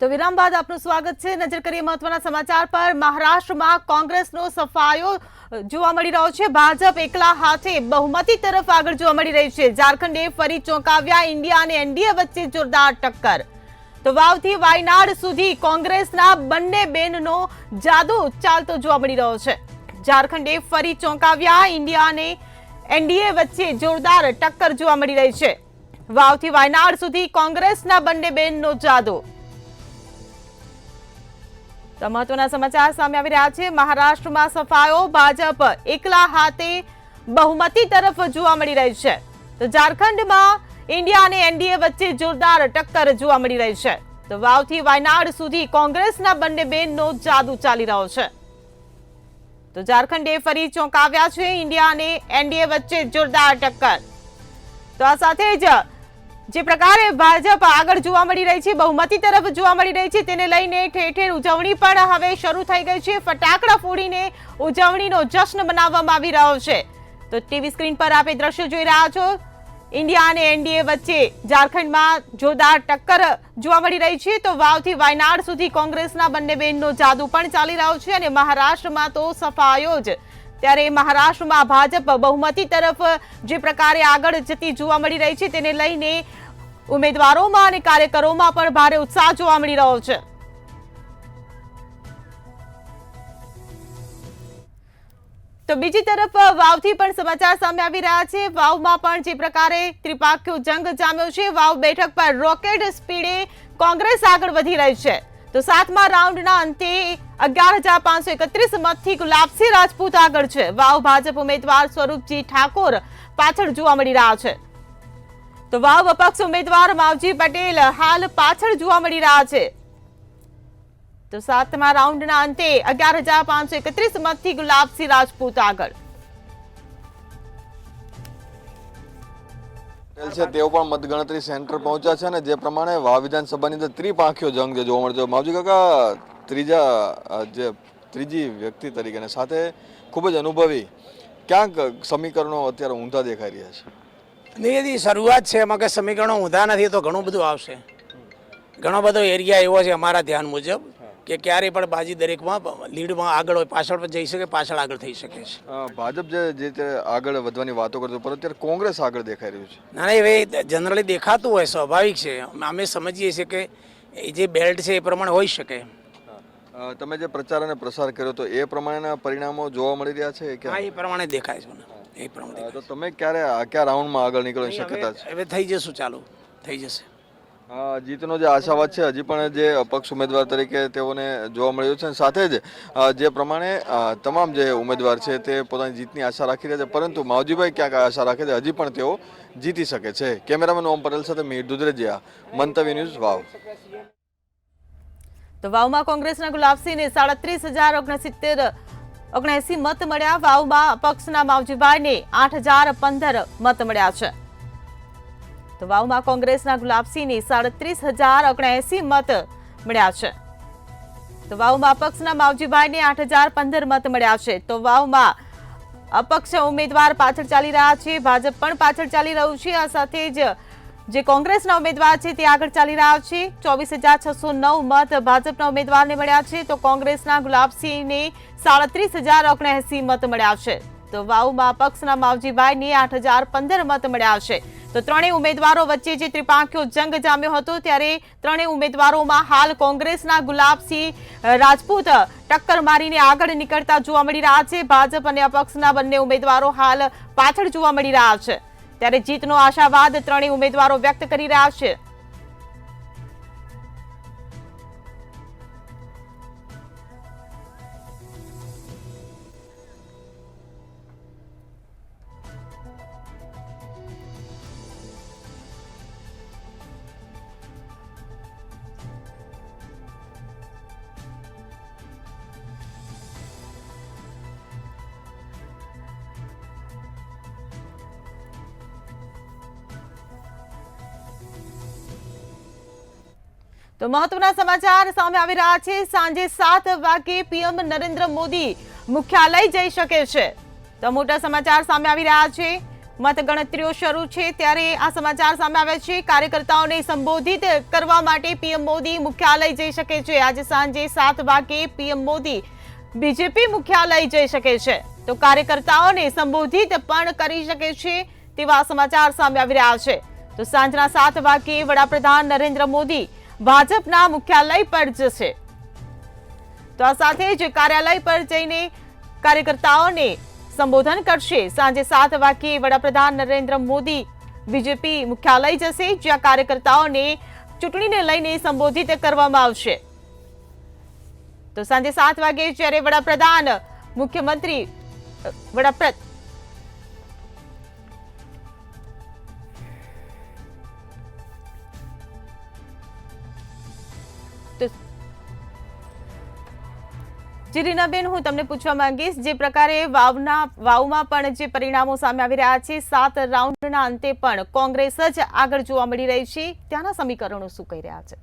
તો વિરામ બાદ આપનું સ્વાગત છે। નજર કરીએ મહત્વના સમાચાર પર। મહારાષ્ટ્રમાં કોંગ્રેસનો સફાયો જોવા મળી રહ્યો છે। ભાજપ એકલા હાથે બહુમતી તરફ આગળ જોવા મળી રહી છે। ઝારખંડે ફરી ચોંકાવ્યા। ઇન્ડિયા અને એનડીએ વચ્ચે જોરદાર ટક્કર। તો વાવથી વાયનાડ સુધી કોંગ્રેસના બંને બેનનો જાદુ ચાલતો જોવા મળી રહ્યો છે। ઝારખંડે ફરી ચોંકાવ્યા। ઇન્ડિયા અને એનડીએ વચ્ચે જોરદાર ટક્કર જોવા મળી રહી છે। વાવથી વાયનાડ સુધી કોંગ્રેસના બંને બેનનો જાદુ। તો મહત્વના સમાચાર સામે આવી રહ્યા છે। મહારાષ્ટ્રમાં સફાયો। ભાજપ એકલા હાથે બહુમતી તરફ જોવા મળી રહી છે। તો ઝારખંડમાં ઇન્ડિયા અને એનડીએ વચ્ચે જોરદાર ટક્કર જોવા મળી રહી છે। તો વાવથી વાયનાડ સુધી કોંગ્રેસના બંને બેનનો જાદુ ચાલી રહ્યો છે। તો ઝારખંડે ફરી ચોંકાવ્યા છે। ઇન્ડિયા અને એનડીએ વચ્ચે જોરદાર ટક્કર। તો આ સાથે જ જે પ્રકારે ભાજપ આગળ જોવા મળી રહી છે, બહુમતી તરફ જોવા મળી રહી છે, તેને લઈને ઠેર ઠેર ઉજવણી પણ હવે શરૂ થઈ ગઈ છે। ફટાકડા ફોડીને ઉજવણીનો જશ્ન મનાવવામાં આવી રહ્યો છે। તો ટીવી સ્ક્રીન પર આપ દ્રશ્યો જોઈ રહ્યા છો। ઇન્ડિયા અને એનડીએ વચ્ચે ઝારખંડમાં જોરદાર ટક્કર જોવા મળી રહી છે। તો વાવથી વાયનાડ સુધી કોંગ્રેસના બંને બેનનો જાદુ પણ ચાલી રહ્યો છે અને મહારાષ્ટ્રમાં તો સફાયો જ। ત્યારે મહારાષ્ટ્રમાં ભાજપ બહુમતી તરફ જે પ્રકારે આગળ જતી જોવા મળી રહી છે, તેને લઈને ઉમેદવારોમાં અને કાર્યકરોમાં પણ ભારે ઉત્સાહ જોવા મળી રહ્યો છે। તો બીજી તરફ વાવથી પણ સમાચાર સામે આવી રહ્યા છે। વાવમાં પણ જે પ્રકારે ત્રિપાખ્યો જંગ જામ્યો છે। વાવ બેઠક પર રોકેટ સ્પીડે કોંગ્રેસ આગળ વધી રહી છે। તો સાતમા રાઉન્ડના અંતે 11,531 મતથી ગુલાબસિંહ રાજપૂત આગળ છે। વાવ ભાજપ ઉમેદવાર સ્વરૂપજી ઠાકોર પાછળ જોવા મળી રહ્યા છે। તો વાવ અપક્ષ ઉમેદવાર માવજી પટેલ હાલ પાછળ જોવા મળી રહ્યા છે। તો સાતમા રાઉન્ડના અંતે 11,531 મતથી ગુલાબસિંહ રાજપૂત આગળ છે। તેઓ પણ મતગણતરી સેન્ટર પહોંચ્યા છે અને જે પ્રમાણે વાવ વિધાનસભાની અંદર ત્રિપાંખીયો જંગ જે જોવા મળે છે। માવજી કાકા, ત્રીજી વ્યક્તિ તરીકે અને સાથે ખૂબ જ અનુભવી, ક્યાંક સમીકરણો અત્યારે ઊંધા દેખાઈ રહ્યા છે। નહીં, શરૂઆત છે, એમાં કંઈ સમીકરણો ઊંધા નથી તો ઘણું બધું આવશે। ઘણો બધો એરિયા એવો છે અમારા ધ્યાન મુજબ કે ક્યારેય પણ બાજી દરેકમાં લીડમાં આગળ હોય, પાછળ પણ જઈ શકે, પાછળ આગળ થઈ શકે છે। ભાજપ જે રીતે આગળ વધવાની વાતો કરતો, પરંતુ અત્યારે કોંગ્રેસ આગળ દેખાઈ રહ્યું છે। ના હવે જનરલી દેખાતું હોય, સ્વાભાવિક છે। અમે સમજીએ છીએ કે એ જે બેલ્ટ છે એ પ્રમાણે હોઈ શકે। તમે જે પ્રચાર અને પ્રસાર કર્યો તો એ પ્રમાણેના પરિણામો જોવા મળી રહ્યા છે કે? હા, એ પ્રમાણે દેખાય છે મને, એ પ્રમાણે। તો તમે કયા રાઉન્ડમાં આગળ નીકળવાની શક્યતા છે? હવે થઈ જશું, ચાલુ થઈ જશે। જીતનો જે આશાવાદ છે હજી પણ જે અપક્ષ ઉમેદવાર તરીકે તેઓને જોવા મળ્યું છે। સાથે જ જે પ્રમાણે તમામ જે ઉમેદવાર છે તે પોતાની જીતની આશા રાખી રહ્યા છે, પરંતુ માવજીભાઈ ક્યાંક આશા રાખે છે હજી પણ તેઓ જીતી શકે છે। કેમેરામેન ઓમ પટેલ સાથે મીર દુધરેજિયા, મંતવ્ય ન્યૂઝ, વાવ। તો વાવમાં કોંગ્રેસના ગુલાબસિંહને 37,079 મત મળ્યા। વાવમાં અપક્ષના માવજીભાઈને 8,015 મત મળ્યા છે। તો વાવમાં કોંગ્રેસના ગુલાબસિંહને 37,079 મત મળ્યા છે। તો વાવમાં અપક્ષના માવજીભાઈને 8,015 મત મળ્યા છે। તો વાવમાં અપક્ષ ઉમેદવાર પાછળ ચાલી રહ્યા છે, ભાજપ પણ પાછળ ચાલી રહ્યું છે। આ સાથે જ જે કોંગ્રેસના ઉમેદવાર છે તે આગળ ચાલી રહ્યા છે। 24,609 મત ભાજપના ઉમેદવારને મળ્યા છે। તો કોંગ્રેસના ગુલાબસિંહને 37,079 મત મળ્યા છે। તો વાવમાં અપક્ષના માવજીભાઈને 8,015 મત મળ્યા છે। તો ત્રણેય ઉમેદવારો વચ્ચે જે ત્રિપાંખ્યો જંગ જામ્યો હતો, ત્યારે ત્રણેય ઉમેદવારોમાં હાલ કોંગ્રેસના ગુલાબસિંહ રાજપૂત ટક્કર મારીને આગળ નીકળતા જોવા મળી રહ્યા છે। ભાજપ અને અપક્ષના બંને ઉમેદવારો હાલ પાછળ જોવા મળી રહ્યા છે। ત્યારે જીતનો આશાવાદ ત્રણેય ઉમેદવારો વ્યક્ત કરી રહ્યા છે। તો મહત્વના સમાચાર સામે આવી રહ્યા છે। સાંજે 7 વાગે પીએમ નરેન્દ્ર મોદી મુખ્યાલય જઈ શકે છે। તો મોટા સમાચાર સામે આવી રહ્યા છે। મતગણતરીઓ શરૂ છે ત્યારે આ સમાચાર સામે આવ્યા છે. કાર્યકર્તાઓને સંબોધિત કરવા માટે પીએમ મોદી મુખ્યાલય જઈ શકે છે. આજે સાંજે 7 વાગે પીએમ મોદી બીજેપી મુખ્યાલય જઈ શકે છે, તો કાર્યકર્તાઓને સંબોધિત પણ કરી શકે છે તેવા સમાચાર સામે આવી રહ્યા છે. તો સાંજના 7 વાગે વડાપ્રધાન નરેન્દ્ર મોદી ભાજપના મુખ્યાલય પર જશે. તો આ સાથે જ કાર્યાલય પર જઈને કાર્યકર્તાઓને સંબોધન કરશે. સાંજે 7 વાગે વડાપ્રધાન નરેન્દ્ર મોદી બીજેપી મુખ્યાલય જશે, જ્યાં કાર્યકર્તાઓને ચૂંટણીને લઈને સંબોધિત કરવામાં આવશે. તો સાંજે 7 વાગે જ્યારે વડાપ્રધાન મુખ્યમંત્રી જી રીનાબેન, હું તમને પૂછવા માંગીશ, જે પ્રકારે વાવમાં પણ જે પરિણામો સામે આવી રહ્યા છે, 7 રાઉન્ડના અંતે પણ કોંગ્રેસ જ આગળ જોવા મળી રહી છે, ત્યાંના સમીકરણો શું કહી રહ્યા છે?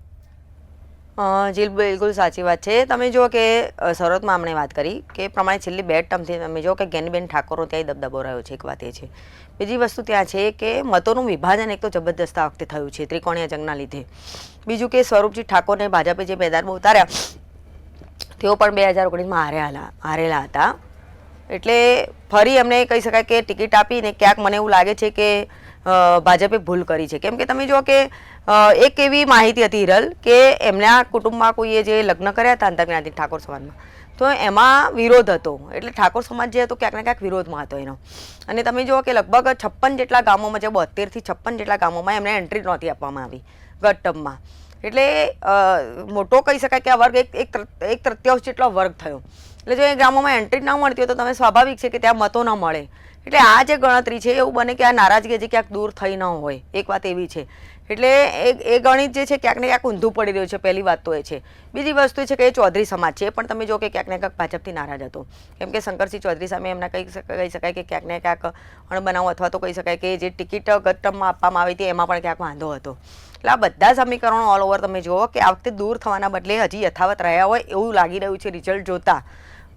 જી બિલકુલ સાચી વાત છે. તમે જુઓ કે શરૂઆતમાં આપણે વાત કરી કે પ્રમાણે છેલ્લી 2 ટર્મથી તમે જુઓ કે ગેનીબેન ઠાકોરનો ત્યાં દબદબો રહ્યો છે. એક વાત એ છે. બીજી વસ્તુ ત્યાં છે કે મતોનું વિભાજન એક તો જબરદસ્ત આ વખતે થયું છે ત્રિકોણીય જંગના લીધે. બીજું કે સ્વરૂપજી ઠાકોરને ભાજપે જે મેદાનમાં ઉતાર્યા તેઓ પણ 2019માં હારેલા હતા. એટલે ફરી એમને કહી શકાય કે ટિકિટ આપીને ક્યાંક મને એવું લાગે છે કે ભાજપે ભૂલ કરી છે. કેમ કે તમે જુઓ કે એક એવી માહિતી હતી હિરલ કે એમના કુટુંબમાં કોઈએ જે લગ્ન કર્યા હતા અંતરજ્ઞાતિ ઠાકોર સમાજમાં, તો એમાં વિરોધ હતો. એટલે ઠાકોર સમાજ જે હતો ક્યાંક ને ક્યાંક વિરોધમાં હતો એનો. અને તમે જુઓ કે લગભગ 56 જેટલા ગામોમાં, જે 72 થી 56 જેટલા ગામોમાં એમને એન્ટ્રી નહોતી આપવામાં આવી ગત ટર્મમાં. એટલે મોટો કહી શકાય કે આ વર્ગ એક તૃતીયાંશ જેટલો વર્ગ થયો. એટલે જો એ ગામોમાં એન્ટ્રી ના મળતી હોય તો તમે સ્વાભાવિક છે કે ત્યાં મતો ન મળે. એટલે આ જે ગણતરી છે એવું બને કે આ નારાજગી હજી ક્યાંક દૂર થઈ ન હોય. એક વાત એવી છે. એટલે એ ગણિત જે છે ક્યાંક ને ક્યાંક ઊંધું પડી રહ્યું છે. પહેલી વાત તો એ છે. બીજી વસ્તુ છે કે એ ચૌધરી સમાજ છે, પણ તમે જો કે ક્યાંક ને ક્યાંક ભાજપથી નારાજ હતો. કેમ કે શંકરસિંહ ચૌધરી સામે એમના કહી શકાય કે ક્યાંક ને ક્યાંક અણબનાવ અથવા તો કહી શકાય કે જે ટિકિટ ગત ટર્મમાં આપવામાં આવી હતી એમાં પણ ક્યાંક વાંધો હતો. એટલે આ બધા સમીકરણો ઓલ ઓવર તમે જુઓ કે આ વખતે દૂર થવાના બદલે હજી યથાવત રહ્યા હોય એવું લાગી રહ્યું છે રિઝલ્ટ જોતા.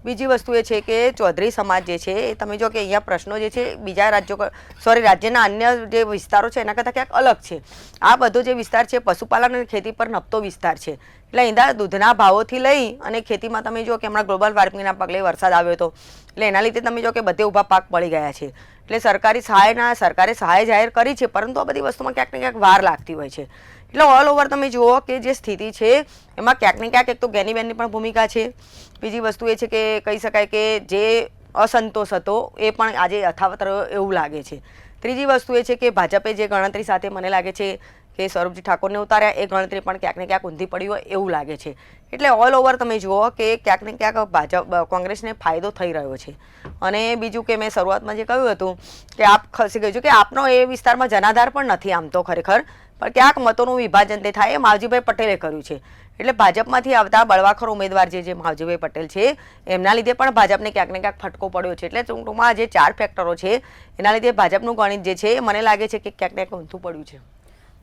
બીજી વસ્તુ એ છે કે ચૌધરી સમાજ જે છે એ તમે જો કે અહીંયા પ્રશ્નો જે છે બીજા રાજ્યના અન્ય જે વિસ્તારો છે એના કરતાં ક્યાંક અલગ છે. આ બધો જે વિસ્તાર છે પશુપાલન અને ખેતી પર નપતો વિસ્તાર છે. એટલે અહીંના દૂધના ભાવોથી લઈ અને ખેતીમાં તમે જો કે હમણાં ગ્લોબલ વોર્મિંગના પગલે વરસાદ આવ્યો હતો, એટલે એના લીધે તમે જો કે બધે ઊભા પાક પડી ગયા છે. એટલે સરકારે સહાય જાહેર કરી છે, પરંતુ આ બધી વસ્તુમાં ક્યાંક ને ક્યાંક વાર લાગતી હોય છે. એટલે ઓલ ઓવર તમે જુઓ કે જે સ્થિતિ છે એમાં ક્યાંક ને ક્યાંક એક તો ગેનીબેનની પણ ભૂમિકા છે. બીજી વસ્તુ એ છે કે કહી શકાય કે જે અસંતોષ હતો એ પણ આજે યથાવત રહ્યો એવું લાગે છે. ત્રીજી વસ્તુ એ છે કે ભાજપે જે ગણતરી સાથે મને લાગે છે કે સ્વરૂપજી ઠાકોરને ઉતાર્યા એ ગણતરી પણ ક્યાંક ને ક્યાંક ઊંધી પડી હોય એવું લાગે છે. એટલે ઓલ ઓવર તમે જુઓ કે ક્યાંક ને ક્યાંક કોંગ્રેસને ફાયદો થઈ રહ્યો છે. અને બીજું કે મેં શરૂઆતમાં જે કહ્યું હતું કે આપ ખસી ગયું છે કે આપનો એ વિસ્તારમાં જનાધાર પણ નથી આમ તો ખરેખર, પણ ક્યાંક મતોનું વિભાજન તે થાય એ માવજીભાઈ પટેલે કર્યું છે. એટલે ભાજપમાંથી આવતા બળવાખોર ઉમેદવાર જે માવજીભાઈ પટેલ છે એમના લીધે પણ ભાજપને ક્યાંક ને ક્યાંક ફટકો પડ્યો છે. એટલે ટૂંકમાં જે 4 ફેક્ટરો છે એના લીધે ભાજપનું ગણિત જે છે મને લાગે છે કે ક્યાંક ને ક્યાંક ઊંધું પડ્યું છે.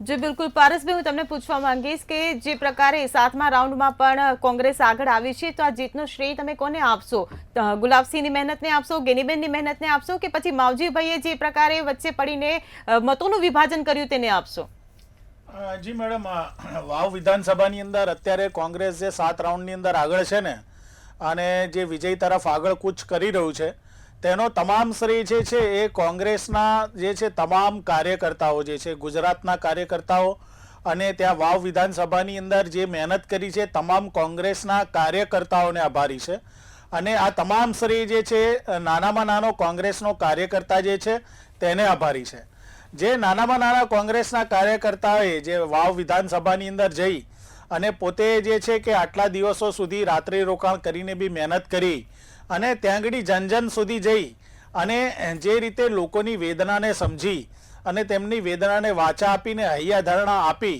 જી બિલકુલ. પારસભાઈ, હું તમને પૂછવા માંગીશ કે જે પ્રકારે 7મા રાઉન્ડમાં પણ કોંગ્રેસ આગળ આવી છે, તો આ જીતનો શ્રેય તમે કોને આપશો? ગુલાબસિંહની મહેનતને આપશો, ગેનીબેનની મહેનતને આપશો, કે પછી માવજીભાઈએ જે પ્રકારે વચ્ચે પડીને મતોનું વિભાજન કર્યું તેને આપશો? જી મેડમ, વાવ વિધાનસભાની અંદર અત્યારે કોંગ્રેસ જે 7 રાઉન્ડની અંદર આગળ છે ને, અને જે વિજય તરફ આગળ કૂચ કરી રહ્યું છે, તેનો તમામ શ્રેય જે છે એ કોંગ્રેસના જે છે તમામ કાર્યકર્તાઓ જે છે, ગુજરાતના કાર્યકર્તાઓ અને ત્યાં વાવ વિધાનસભાની અંદર જે મહેનત કરી છે તમામ કોંગ્રેસના કાર્યકર્તાઓને આભારી છે. અને આ તમામ શ્રેય જે છે નાનામાં નાનો કોંગ્રેસનો કાર્યકર્તા જે છે તેને આભારી છે. જે નાનામાં નાના કોંગ્રેસના કાર્યકર્તાઓએ જે વાવ વિધાનસભાની અંદર જઈ અને પોતે જે છે કે આટલા દિવસો સુધી રાત્રિ રોકાણ કરીને બી મહેનત કરી અને ત્યાં આગળ જન સુધી જઈ અને જે રીતે લોકોની વેદનાને સમજી અને તેમની વેદનાને વાચા આપીને હૈયાધારણા આપી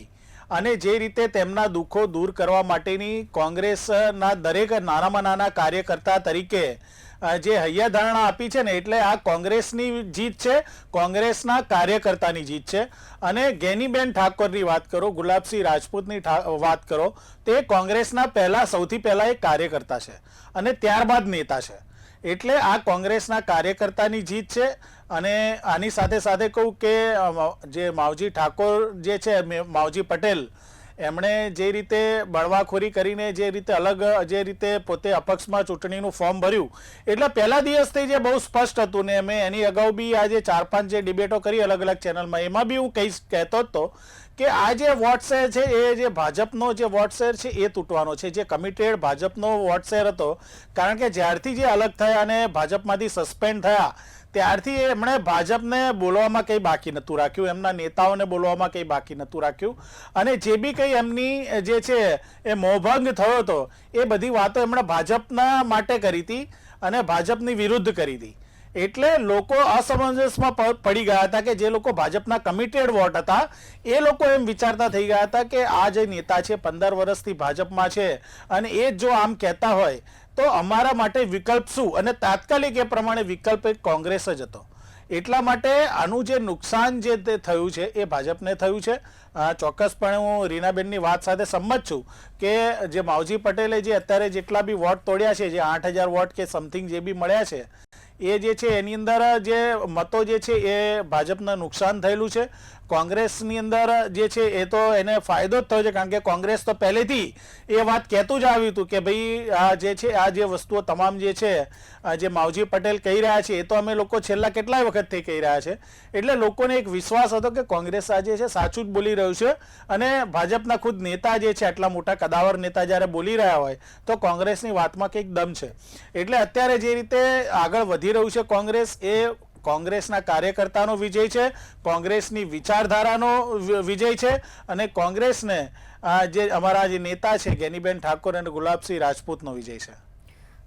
અને જે રીતે તેમના દુઃખો દૂર કરવા માટેની કોંગ્રેસના દરેક નાનામાં નાના કાર્યકર્તા તરીકે જે હૈયાધારણા આપી છે ને, એટલે આ કોંગ્રેસની જીત છે, કોંગ્રેસના કાર્યકર્તાની જીત છે. અને ગેનીબેન ઠાકોરની વાત કરો, ગુલાબસિંહ રાજપૂતની વાત કરો, તે કોંગ્રેસના સૌથી પહેલા એક કાર્યકર્તા છે અને ત્યારબાદ નેતા છે. એટલે આ કોંગ્રેસના કાર્યકર્તાની જીત છે. અને આની સાથે સાથે કહું કે જે માવજી ઠાકોર જે છે, માવજી પટેલ, એમણે જે રીતે બળવાખોરી કરીને જે રીતે પોતે અપક્ષમાં ચૂંટણીનું ફોર્મ ભર્યું, એટલે પહેલા દિવસથી જે બહુ સ્પષ્ટ હતું ને મેં એની અગાઉ બી આજે 4-5 જે ડિબેટો કરી અલગ અલગ ચેનલમાં, એમાં બી હું કહેતો હતો કે આ જે વોટ શેર છે એ જે ભાજપનો જે વોટ શેર છે એ તૂટવાનો છે, જે કમિટેડ ભાજપનો વોટ શેર હતો. કારણ કે જ્યારથી જે અલગ થયા અને ભાજપમાંથી સસ્પેન્ડ થયા ત્યારથી એમણે ભાજપને બોલવામાં કંઈ બાકી નહોતું રાખ્યું, એમના નેતાઓને બોલવામાં કંઈ બાકી નહોતું રાખ્યું. અને જે બી કંઈ એમની જે છે એ મોહભંગ થયો હતો એ બધી વાતો એમણે ભાજપના માટે કરી હતી અને ભાજપની વિરુદ્ધ કરી હતી. એટલે લોકો અસમંજસમાં પડી ગયા હતા કે જે લોકો ભાજપના કમિટેડ વોટ હતા એ લોકો એમ વિચારતા થઈ ગયા હતા કે આ જે નેતા છે 15 વર્ષથી ભાજપમાં છે અને એ જો આમ કહેતા હોય તો અમારા માટે વિકલ્પ શું, અને તાત્કાલિક એ પ્રમાણે વિકલ્પ એક કોંગ્રેસ જ હતો. એટલા માટે આનું જે નુકસાન જે થયું છે એ ભાજપને થયું છે. ચોક્કસપણે હું રીનાબેનની વાત સાથે સંમત છું કે જે માવજી પટેલે જે અત્યારે જેટલા બી વોટ તોડ્યા છે, જે 8000 વોટ કે સમથિંગ જે બી મળ્યા છે, એ જે છે એની અંદર જે મતો જે છે એ ભાજપને નુકસાન થયેલું છે. કોંગ્રેસની અંદર જે છે એ તો એને ફાયદો જ થયો છે, કારણ કે કોંગ્રેસ તો પહેલેથી એ વાત કહેતું જ આવ્યું હતું કે ભાઈ આ જે છે આ જે વસ્તુઓ તમામ જે છે જે માવજી પટેલ કહી રહ્યા છે એ તો અમે લોકો છેલ્લા કેટલાય વખતથી કહી રહ્યા છે. એટલે લોકોને એક વિશ્વાસ હતો કે કોંગ્રેસ આ જે છે સાચું જ બોલી રહ્યું છે, અને ભાજપના ખુદ નેતા જે છે આટલા મોટા કદાવર નેતા જ્યારે બોલી રહ્યા હોય તો કોંગ્રેસની વાતમાં કંઈક દમ છે. એટલે અત્યારે જે રીતે આગળ વધી રહ્યું છે કોંગ્રેસ, એ કોંગ્રેસના કાર્યકર્તાનો વિજય છે, કોંગ્રેસની વિચારધારાનો વિજય છે, અને કોંગ્રેસને જે અમારા જે નેતા છે ગેનીબેન ઠાકોર અને ગુલાબસિંહ રાજપૂતનો વિજય છે.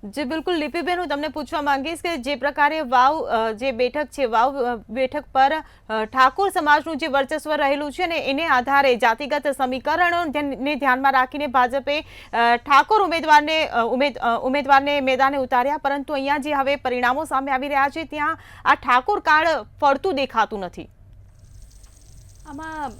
જી બિલકુલ. લિપિબેન, હું તમને પૂછવા માંગીશ કે જે પ્રકારે વાવ જે બેઠક છે, વાવ બેઠક પર ઠાકોર સમાજનું જે વર્ચસ્વ રહેલું છે ને એને આધારે જાતિગત સમીકરણોને ધ્યાનમાં રાખીને ભાજપે ઠાકોર ઉમેદવારને મેદાને ઉતાર્યા, પરંતુ અહીંયા જે હવે પરિણામો સામે આવી રહ્યા છે ત્યાં આ ઠાકોર કાર્ડ ફરતું દેખાતું નથી. આમાં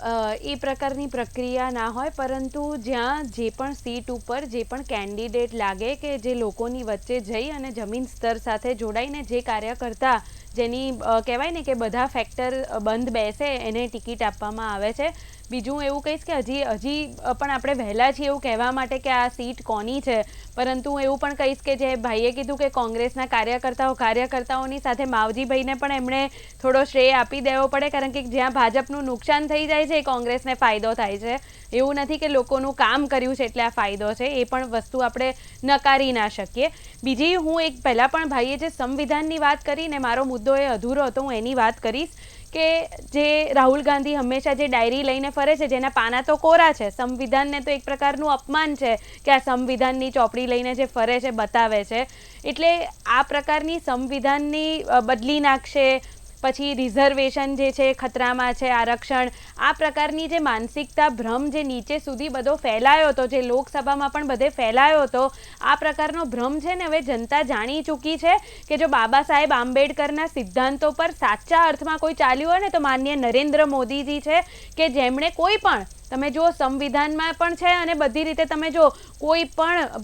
એ પ્રકારની પ્રક્રિયા ના હોય, પરંતુ જ્યાં જે પણ સીટ ઉપર જે પણ કેન્ડિડેટ લાગે કે જે લોકોની વચ્ચે જઈ અને જમીન સ્તર સાથે જોડાઈને જે કાર્ય કરતા, જેની કહેવાય ને કે બધા ફેક્ટર બંધ બેસે, એને ટિકિટ આપવામાં આવે છે. બીજું એવું કહીશ કે હજી પણ આપણે વહેલા છીએ એવું કહેવા માટે કે આ સીટ કોની છે, પરંતુ એવું પણ કહીશ કે જે ભાઈએ કીધું કે કોંગ્રેસના કાર્યકર્તાઓની સાથે માવજીભાઈને પણ એમણે થોડો શ્રેય આપી દેવો પડે, કારણ કે જ્યાં ભાજપનું નુકસાન થઈ જાય છે એ કોંગ્રેસને ફાયદો થાય છે. એવું નથી કે લોકોનું કામ કર્યું છે એટલે આ ફાયદો છે, એ પણ વસ્તુ આપણે નકારી ના શકીએ. બીજી હું એક પહેલાં પણ ભાઈએ જે સંવિધાનની વાત કરીને મારો મુદ્દો એ અધૂરો હતો, હું એની વાત કરીશ કે જે રાહુલ ગાંધી હંમેશા જે ડાયરી લઈને ફરે છે જેના પાના તો કોરા છે, સંવિધાનને તો એક પ્રકારનું અપમાન છે કે આ સંવિધાનની ચોપડી લઈને જે ફરે છે, બતાવે છે. એટલે આ પ્રકારની સંવિધાનની બદલી નાખશે, પછી રિઝર્વેશન જે છે ખતરામાં છે, આરક્ષણ, આ પ્રકારની જે માનસિકતા ભ્રમ જે નીચે સુધી બધો ફેલાયો હતો, જે લોકસભામાં પણ બધે ફેલાયો હતો, આ પ્રકારનો ભ્રમ છે ને હવે જનતા જાણી ચૂકી છે કે જો બાબા સાહેબ આંબેડકરના સિદ્ધાંતો પર સાચા અર્થમાં કોઈ ચાલ્યું હોય ને તો માનનીય નરેન્દ્ર મોદીજી છે, કે જેમણે કોઈ પણ તમે જો સંવિધાનમાં પણ છે અને બધી રીતે તમે જો કોઈ પણ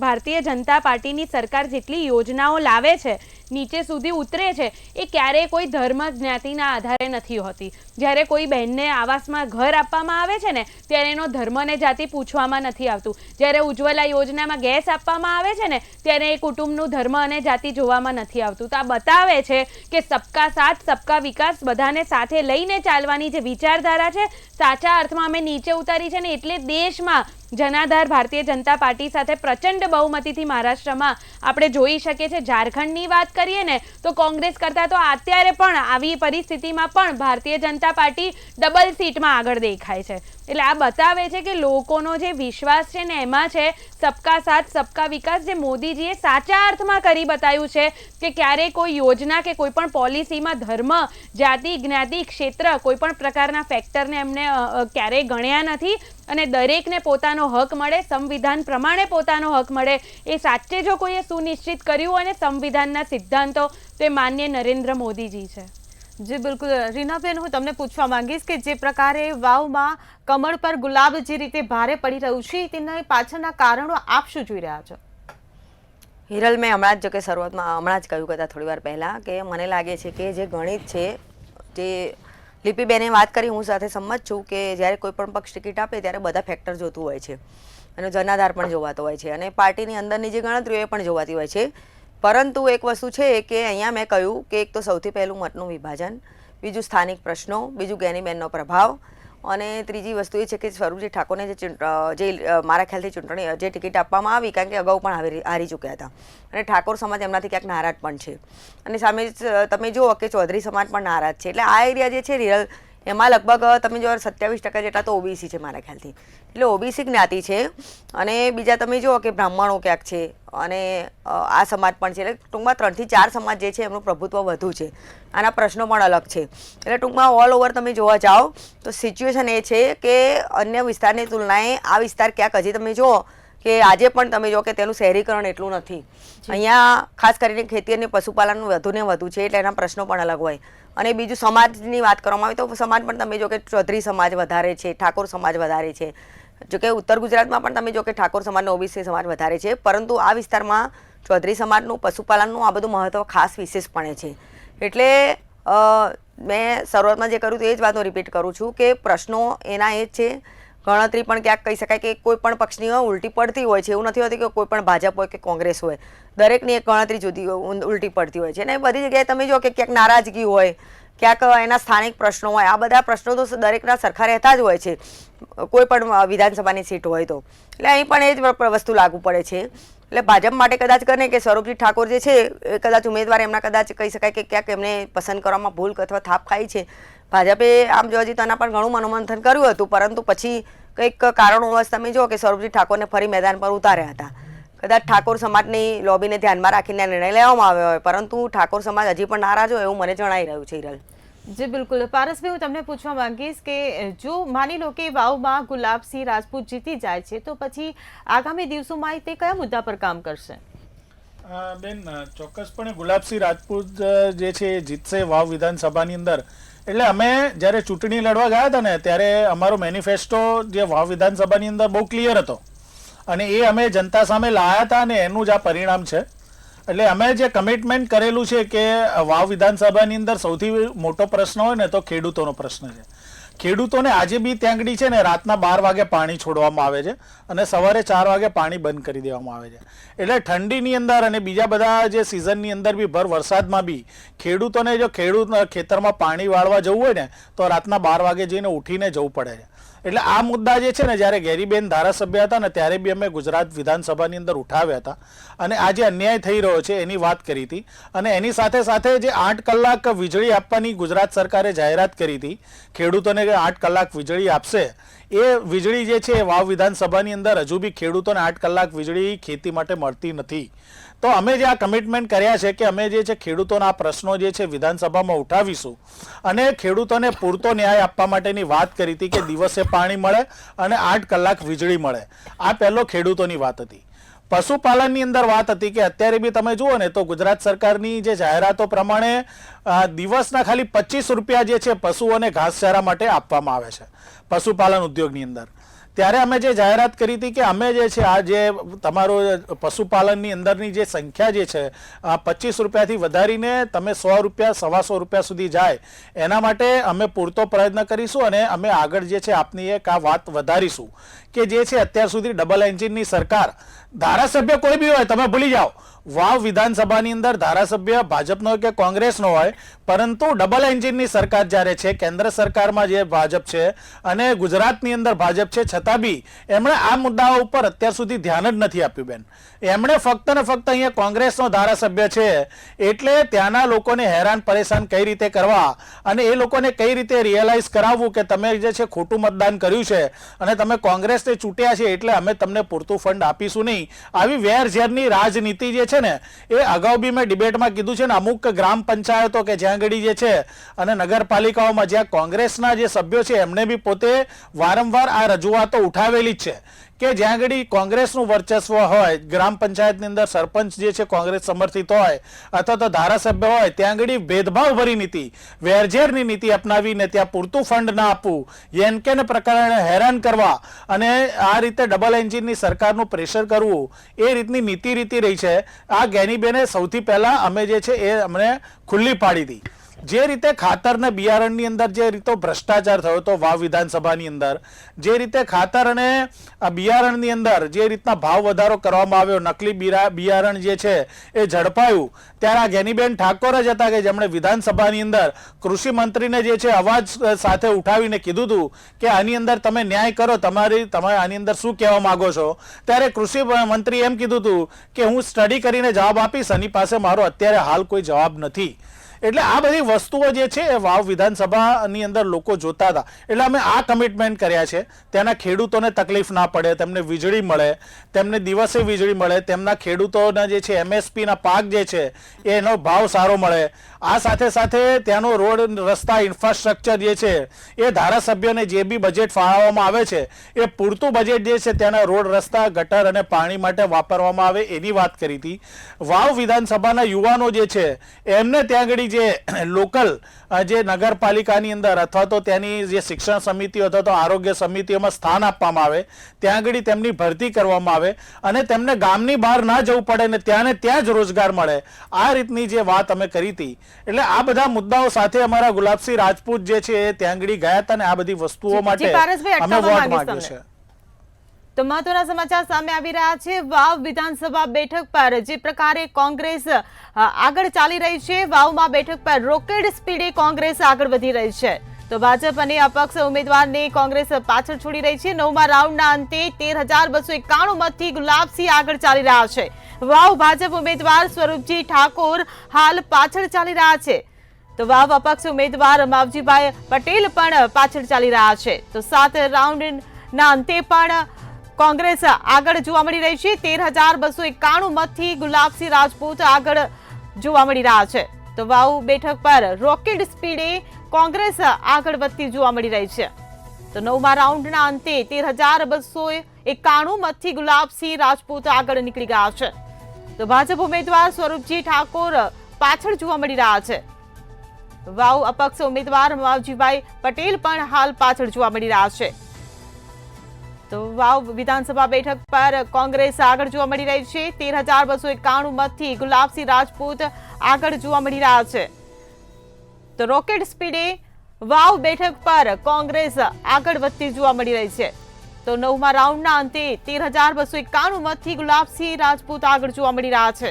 ભારતીય જનતા પાર્ટીની સરકાર જેટલી યોજનાઓ લાવે છે, નીચે સુધી ઉતરે છે, એ ક્યારેય કોઈ ધર્મ જ્ઞાતિના આધારે નથી હોતી. જ્યારે કોઈ બહેનને આવાસમાં ઘર આપવામાં આવે છે ને ત્યારે એનો ધર્મને જાતિ પૂછવામાં નથી આવતું. જ્યારે ઉજ્જવલા યોજનામાં ગેસ આપવામાં આવે છે ને ત્યારે એ કુટુંબનું ધર્મ અને જાતિ જોવામાં નથી આવતું. તો આ બતાવે છે કે સબકા સાથ સબકા વિકાસ, બધાને સાથે લઈને ચાલવાની જે વિચારધારા છે સાચા અર્થમાં અમે નીચે ઉતારી છે ને, એટલે દેશમાં જનાધાર ભારતીય જનતા પાર્ટી સાથે પ્રચંડ બહુમતીથી મહારાષ્ટ્રમાં આપણે જોઈ શકીએ છીએ. ઝારખંડની વાત કરીએ ને તો કોંગ્રેસ કરતાં તો અત્યારે પણ આવી પરિસ્થિતિમાં પણ ભારતીય જનતા પાર્ટી ડબલ સીટમાં આગળ દેખાય છે. એટલે આ બતાવે છે કે લોકોનો જે વિશ્વાસ છે ને એમાં છે સબકા સાથ સબકા વિકાસ, જે મોદીજીએ સાચા અર્થમાં કરી બતાવ્યું છે કે ક્યારેય કોઈ યોજના કે કોઈ પણ પોલિસીમાં ધર્મ, જાતિ, જ્ઞાતિ, ક્ષેત્ર, કોઈ પણ પ્રકારના ફેક્ટરને એમને ક્યારેય ગણ્યા નથી, અને દરેકને પોતાનો હક મળે, સંવિધાન પ્રમાણે પોતાનો હક મળે, એ સાચે જો કોઈએ સુનિશ્ચિત કર્યું અને સંવિધાનના સિદ્ધાંતો, તો એ માનનીય નરેન્દ્ર મોદીજી છે. જી બિલકુલ. રીનાબેન, હું તમને પૂછવા માંગીશ કે જે પ્રકારે વાવમાં કમળ પર ગુલાબ જે રીતે ભારે પડી રહ્યું છે તેના પાછળના કારણો આપ શું જોઈ રહ્યા છો? હિરલ, મેં હમણાં જ જો કે શરૂઆતમાં હમણાં જ કહ્યું હતા થોડી વાર પહેલાં કે મને લાગે છે કે જે ગણિત છે, જે લિપિબેને વાત કરી, હું સાથે સંમત છું કે જ્યારે કોઈ પણ પક્ષ ટિકિટ આપે ત્યારે બધા ફેક્ટર જોતું હોય છે, એનો જનાધાર પણ જોવાતો હોય છે અને પાર્ટીની અંદરની જે ગણતરીઓ એ પણ જોવાતી હોય છે. પરંતુ એક વસ્તુ છે કે અહીંયા મેં કહ્યું કે એક તો સૌથી પહેલું મતનું વિભાજન, બીજું સ્થાનિક પ્રશ્નો, બીજું જ્ઞાનીબેનનો પ્રભાવ અને ત્રીજી વસ્તુ એ છે કે સ્વરૂપજી ઠાકોરને જે મારા ખ્યાલથી ચૂંટણી જે ટિકિટ આપવામાં આવી, કારણ કે અગાઉ પણ હારી ચૂક્યા હતા અને ઠાકોર સમાજ એમનાથી ક્યાંક નારાજ પણ છે અને સામે તમે જુઓ કે ચૌધરી સમાજ પણ નારાજ છે. એટલે આ એરિયા જે છે રિયલ, એમાં લગભગ તમે જો 27% જેટલા તો ઓબીસી છે મારા ખ્યાલથી, એટલે ઓબીસી જ્ઞાતિ છે અને બીજા તમે જુઓ કે બ્રાહ્મણો ક્યાંક છે અને આ સમાજ પણ છે. એટલે ટૂંકમાં 3 થી 4 સમાજ જે છે એમનું પ્રભુત્વ વધુ છે, આના પ્રશ્નો પણ અલગ છે. એટલે ટૂંકમાં ઓલ ઓવર તમે જોવા જાઓ તો સિચ્યુએશન એ છે કે અન્ય વિસ્તારની તુલનાએ આ વિસ્તાર ક્યાંક હજી તમે જુઓ કે આજે પણ તમે જો કે તેનું શહેરીકરણ એટલું નથી. અહીંયા ખાસ કરીને ખેતી અને પશુપાલન વધુ ને વધુ છે, એટલે એના પ્રશ્નો પણ અલગ હોય. અને બીજું સમાજની વાત કરવામાં આવે તો સમાજ પણ તમે જો કે ચૌધરી સમાજ વધારે છે, ઠાકોર સમાજ વધારે છે. જો કે ઉત્તર ગુજરાતમાં પણ તમે જો કે ઠાકોર સમાજનો ઓબીસી સમાજ વધારે છે, પરંતુ આ વિસ્તારમાં ચૌધરી સમાજનું, પશુપાલનનું આ બધું મહત્વ ખાસ વિશેષપણે છે. એટલે મેં શરૂઆતમાં જે કર્યું તો એ જ વાતનો રિપીટ કરું છું કે પ્રશ્નો એના એ જ છે. ગણતરી પણ ક્યાંક કહી શકાય કે કોઈ પણ પક્ષની ઉલટી પડતી હોય છે, એવું નથી હોતી કે કોઈ પણ ભાજપ હોય કે કોંગ્રેસ હોય, દરેકની એક ગણતરી જુદી ઉલટી પડતી હોય છે અને બધી જગ્યાએ તમે જો કે ક્યાંક નારાજગી હોય, ક્યાંક એના સ્થાનિક પ્રશ્નો હોય. આ બધા પ્રશ્નો તો દરેકના સરખા રહેતા જ હોય છે કોઈ પણ વિધાનસભાની સીટ હોય તો. એટલે અહીં પણ એ જ વસ્તુ લાગુ પડે છે. એટલે ભાજપ માટે કદાચ કરે કે સ્વરૂપજી ઠાકોર જે છે એ કદાચ ઉમેદવાર એમના કદાચ કહી શકાય કે ક્યાંક એમને પસંદ કરવામાં ભૂલ અથવા થાપ ખાઈ છે. ભાજપે આમ જોવા જઈએ તો આના પર ઘણું મનોમંથન કર્યું હતું, પરંતુ પછી કંઈક કારણોવશ તમે જુઓ કે સ્વરૂપજી ઠાકોરને ફરી મેદાન પર ઉતાર્યા હતા. કદાચ ઠાકોર સમાજની લોબીને ધ્યાનમાં રાખીને નિર્ણય લેવામાં આવ્યો હોય, પરંતુ ઠાકોર સમાજ હજી પણ નારાજ હોય એવું મને જણાઈ રહ્યું છે. હિરલ, જી બિલકુલ. પારસભાઈ, હું તમને પૂછવા માંગીશ કે જો માની લો કે વાવમાં ગુલાબસિંહ રાજપૂત જીતી જાય છે તો પછી આગામી દિવસોમાં તે કયા મુદ્દા પર કામ કરશે? બેન, ચોક્કસપણે ગુલાબસિંહ રાજપૂત જે છે એ જીતશે વાવ વિધાનસભાની અંદર. એટલે અમે જ્યારે ચૂંટણી લડવા ગયા હતા ને ત્યારે અમારો મેનિફેસ્ટો જે વાવ વિધાનસભાની અંદર બહુ ક્લિયર હતો અને એ અમે જનતા સામે લાવ્યા હતા અને એનું જ આ પરિણામ છે. એટલે અમે જે કમિટમેન્ટ કરેલું છે કે વાવ વિધાનસભાની અંદર સૌથી મોટો પ્રશ્ન હોય ને તો ખેડૂતોનો પ્રશ્ન છે. ખેડૂતોને આજે બી ત્યાં આગળ છે ને રાતના 12 વાગે પાણી છોડવામાં આવે છે અને સવારે 4 વાગે પાણી બંધ કરી દેવામાં આવે છે. એટલે ઠંડીની અંદર અને બીજા બધા જે સિઝનની અંદર બી ભર વરસાદમાં બી ખેડૂતોને જો ખેતરમાં પાણી વાળવા જવું હોય ને તો રાતના 12 વાગે જઈને ઉઠીને જવું પડે છે. એટલે આ મુદ્દા જે છે ને જ્યારે ગેરીબેન ધારાસભ્ય હતા ને ત્યારે બી અમે ગુજરાત વિધાનસભાની અંદર ઉઠાવ્યા હતા અને આ જે અન્યાય થઈ રહ્યો છે એની વાત કરી હતી. અને એની સાથે સાથે જે 8 કલાક વીજળી આપવાની ગુજરાત સરકારે જાહેરાત કરી હતી, ખેડૂતોને 8 કલાક વીજળી આપશે, એ વીજળી જે છે વાવ વિધાનસભાની અંદર હજુ બી ખેડૂતોને 8 કલાક વીજળી ખેતી માટે મળતી નથી. તો અમે જે આ કમિટમેન્ટ કર્યા છે કે અમે જે છે ખેડૂતોના આ પ્રશ્નો જે છે વિધાનસભામાં ઉઠાવીશું અને ખેડૂતોને પૂરતો ન્યાય આપવા માટેની વાત કરી હતી કે દિવસે પાણી મળે અને 8 કલાક વીજળી મળે. આ પહેલો ખેડૂતોની વાત હતી. પશુપાલનની અંદર વાત હતી કે અત્યારે બી તમે જુઓ ને તો ગુજરાત સરકારની જે જાહેરાતો પ્રમાણે દિવસના ખાલી 25 રૂપિયા જે છે પશુઓને ઘાસચારા માટે આપવામાં આવે છે પશુપાલન ઉદ્યોગની અંદર. ત્યારે અમે જે જાહેરાત કરી હતી કે અમે જે છે આ જે તમારો પશુપાલનની અંદરની જે સંખ્યા જે છે 25 રૂપિયાથી વધારીને તમે 100 રૂપિયા, 125 રૂપિયા સુધી જાય એના માટે અમે પૂરતો પ્રયત્ન કરીશું અને અમે આગળ જે છે આપની એક આ વાત વધારીશું કે જે છે અત્યાર સુધી ડબલ એન્જિનની સરકાર, ધારાસભ્ય કોઈ બી હોય તમે ભૂલી જાઓ, વાવ વિધાનસભાની અંદર ધારાસભ્ય ભાજપનો હોય કે કોંગ્રેસનો હોય, પરંતુ ડબલ એન્જિનની સરકાર જ્યારે છે, કેન્દ્ર સરકારમાં જે ભાજપ છે અને ગુજરાતની અંદર ભાજપ છે, છતાં બી એમણે આ મુદ્દાઓ ઉપર અત્યાર સુધી ધ્યાન જ નથી આપ્યું. બેન, એમણે ફક્ત ને ફક્ત અહીંયા કોંગ્રેસનો ધારાસભ્ય છે એટલે ત્યાંના લોકોને હેરાન પરેશાન કઈ રીતે કરવા અને એ લોકોને કઈ રીતે રિયલાઇઝ કરાવવું કે તમે જે છે ખોટું મતદાન કર્યું છે અને તમે કોંગ્રેસને ચૂંટ્યા છે એટલે અમે તમને પૂરતું ફંડ આપીશું નહીં, આવી વેરઝેરની રાજનીતિ જે છે ને એ અગાઉ બી મેં ડિબેટમાં કીધું છે ને, અમુક ગ્રામ પંચાયતો કે જ્યાં આગળ જે છે અને નગરપાલિકાઓમાં જ્યાં કોંગ્રેસના જે સભ્યો છે એમણે બી પોતે વારંવાર આ રજૂઆતો ઉઠાવેલી જ છે કે જ્યાં આગળ કોંગ્રેસનું વર્ચસ્વ હોય, ગ્રામ પંચાયતની અંદર સરપંચ જે છે કોંગ્રેસ સમર્થિત હોય અથવા તો ધારાસભ્ય હોય, ત્યાં આગળ ભેદભાવભરી નીતિ, વેરઝેરની નીતિ અપનાવીને ત્યાં પૂરતું ફંડ ના આપવું, એનકેને પ્રકારે હેરાન કરવા અને આ રીતે ડબલ એન્જિનની સરકારનું પ્રેશર કરવું, એ રીતની નીતિ રીતિ રહી છે. આ ગેનીબેને સૌથી પહેલા અમે જે છે એ અમને ખુલ્લી પાડી હતી. જે રીતે ખાતર અને બિયારણની અંદર જે રીતો ભ્રષ્ટાચાર થયો હતો વાવ વિધાનસભાની અંદર, જે રીતે ખાતર અને બિયારણની અંદર જે રીતના ભાવ વધારો કરવામાં આવ્યો, નકલી બિયારણ જે છે એ ઝડપાયું, ત્યારે આ ગેનીબેન ઠાકોર જ હતા કે જેમણે વિધાનસભાની અંદર કૃષિ મંત્રીને જે છે અવાજ સાથે ઉઠાવીને કીધું હતું કે આની અંદર તમે ન્યાય કરો, તમે આની અંદર શું કહેવા માંગો છો. ત્યારે કૃષિ મંત્રી એમ કીધું હતું કે હું સ્ટડી કરીને જવાબ આપીશ, એની પાસે મારો અત્યારે હાલ કોઈ જવાબ નથી. એટલે આ બધી વસ્તુઓ જે છે એ વાવ વિધાનસભાની અંદર લોકો જોતા હતા. એટલે અમે આ કમિટમેન્ટ કર્યા છે, ત્યાંના ખેડૂતોને તકલીફ ના પડે, તેમને વીજળી મળે, તેમને દિવસે વીજળી મળે, તેમના ખેડૂતોના જે છે એમએસપીના પાક જે છે એનો ભાવ સારો મળે. આ સાથે સાથે ત્યાંનો રોડ રસ્તા ઇન્ફ્રાસ્ટ્રક્ચર જે છે એ ધારાસભ્યોને જે બી બજેટ ફાળવવામાં આવે છે એ પૂરતું બજેટ જે છે ત્યાંના રોડ રસ્તા, ગટર અને પાણી માટે વાપરવામાં આવે એની વાત કરી હતી. વાવ વિધાનસભાના યુવાનો જે છે એમને ત્યાં આગળ જે લોકલ જે નગરપાલિકાની અંદર અથવા તો ત્યાંની જે શિક્ષણ સમિતિઓ અથવા તો આરોગ્ય સમિતિઓમાં સ્થાન આપવામાં આવે, ત્યાં આગળ તેમની ભરતી કરવામાં આવે અને તેમને ગામની બહાર ના જવું પડે ને ત્યાં જ રોજગાર મળે. આ રીતની જે વાત અમે કરી હતી. એટલે આ બધા મુદ્દાઓ સાથે અમારા ગુલાબસિંહ રાજપૂત જે છે એ ત્યાં આગળ ગયા હતા અને આ બધી વસ્તુઓ માટે અમે વોટ માંગ્યો છે. તો મહત્વના સમાચાર સામે આવી રહ્યા છે. વાવ વિધાનસભા બેઠક પર જે પ્રકારે કોંગ્રેસ આગળ ચાલી રહી છે, વાવમાં બેઠક પર રોકેટ સ્પીડે કોંગ્રેસ આગળ વધી રહી છે. તો ભાજપ અને અપક્ષ ઉમેદવારને કોંગ્રેસ પાછળ છોડી રહી છે. 9મા રાઉન્ડના અંતે 13,291 મતથી ગુલાબસિંહ આગળ ચાલી રહ્યા છે. વાવ ભાજપ ઉમેદવાર સ્વરૂપજી ઠાકોર હાલ પાછળ ચાલી રહ્યા છે. તો વાવ અપક્ષ ઉમેદવાર માવજીભાઈ પટેલ પણ પાછળ ચાલી રહ્યા છે. તો 7 રાઉન્ડના અંતે પણ કોંગ્રેસ આગળ જોવા મળી રહી છે. 13,291 મતથી ગુલાબસિંહ રાજપૂત આગળ જોવા મળી રહ્યા છે. તો વાવ બેઠક પર રોકેટ સ્પીડે કોંગ્રેસ આગળ વધતી જોવા મળી રહી છે. તો 9મા રાઉન્ડના અંતે 13,291 મતથી ગુલાબસિંહ રાજપૂત આગળ નીકળી ગયા છે. તો ભાજપ ઉમેદવાર સ્વરૂપજી ઠાકોર પાછળ જોવા મળી રહ્યા છે. વાવ અપક્ષ ઉમેદવાર માવજીભાઈ પટેલ પણ હાલ પાછળ જોવા મળી રહ્યા છે. તો વાવ વિધાનસભા બેઠક પર કોંગ્રેસ આગળ જોવા મળી રહી છે. 13,291 મતથી ગુલાબસિંહ રાજપૂત આગળ જોવા મળી રહ્યા છે. તો રોકેટ સ્પીડે વાવ બેઠક પર કોંગ્રેસ આગળ વધતી જોવા મળી રહી છે. તો 9મા રાઉન્ડના અંતે 13,291 મતથી ગુલાબસિંહ રાજપૂત આગળ જોવા મળી રહ્યા છે.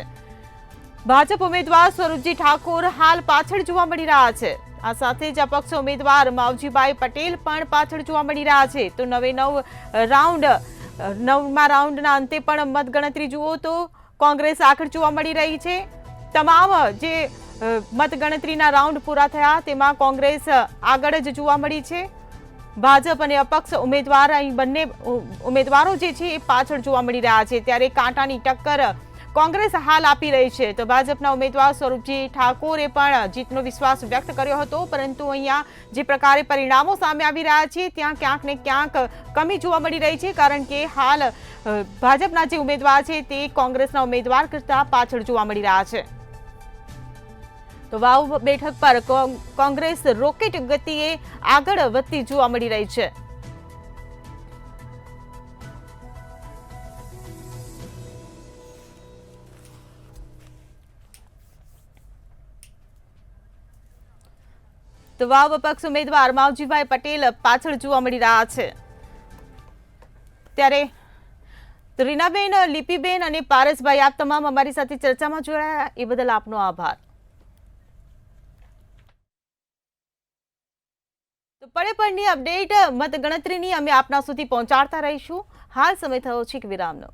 ભાજપ ઉમેદવાર સ્વરૂપજી ઠાકોર હાલ પાછળ જોવા મળી રહ્યા છે. આ સાથે જ અપક્ષ ઉમેદવાર માવજીભાઈ પટેલ પણ પાછળ જોવા મળી રહ્યા છે. તો 9મા રાઉન્ડના અંતે પણ મતગણતરી જુઓ તો કોંગ્રેસ આગળ જોવા મળી રહી છે. તમામ જે મતગણતરીના રાઉન્ડ પૂરા થયા તેમાં કોંગ્રેસ આગળ જ જોવા મળી છે. ભાજપ અને અપક્ષ ઉમેદવાર અહીં બંને ઉમેદવારો જે છે એ પાછળ જોવા મળી રહ્યા છે. ત્યારે કાંટાની ટક્કર કોંગ્રેસ હાલ આપી રહી છે. તો ભાજપના ઉમેદવાર સ્વરૂપજી ઠાકોરે પણ જીતનો વિશ્વાસ વ્યક્ત કર્યો હતો, પરંતુ અહીંયા જે પ્રકારે પરિણામો સામે આવી રહ્યા છે ત્યાં ક્યાંક ને ક્યાંક કમી જોવા મળી રહી છે, કારણ કે હાલ ભાજપના જે ઉમેદવાર છે તે કોંગ્રેસના ઉમેદવાર કરતા પાછળ જોવા મળી રહ્યા છે. તો વાવ બેઠક પર કોંગ્રેસ રોકેટ ગતિએ આગળ વધતી જોવા મળી રહી છે. તો વાવ અપક્ષ ઉમેદવાર માવજીભાઈ પટેલ પાછળ જોવા મળી રહ્યા છે. ત્યારે રીનાબેન, લિપિબેન અને પારસભાઈ, આપ તમામ અમારી સાથે ચર્ચામાં જોડાયા એ બદલ આપનો આભાર. તો પળે પળની અપડેટ મતગણતરીની અમે આપના સુધી પહોંચાડતા રહીશું. હાલ સમય થયો છે એક વિરામનો.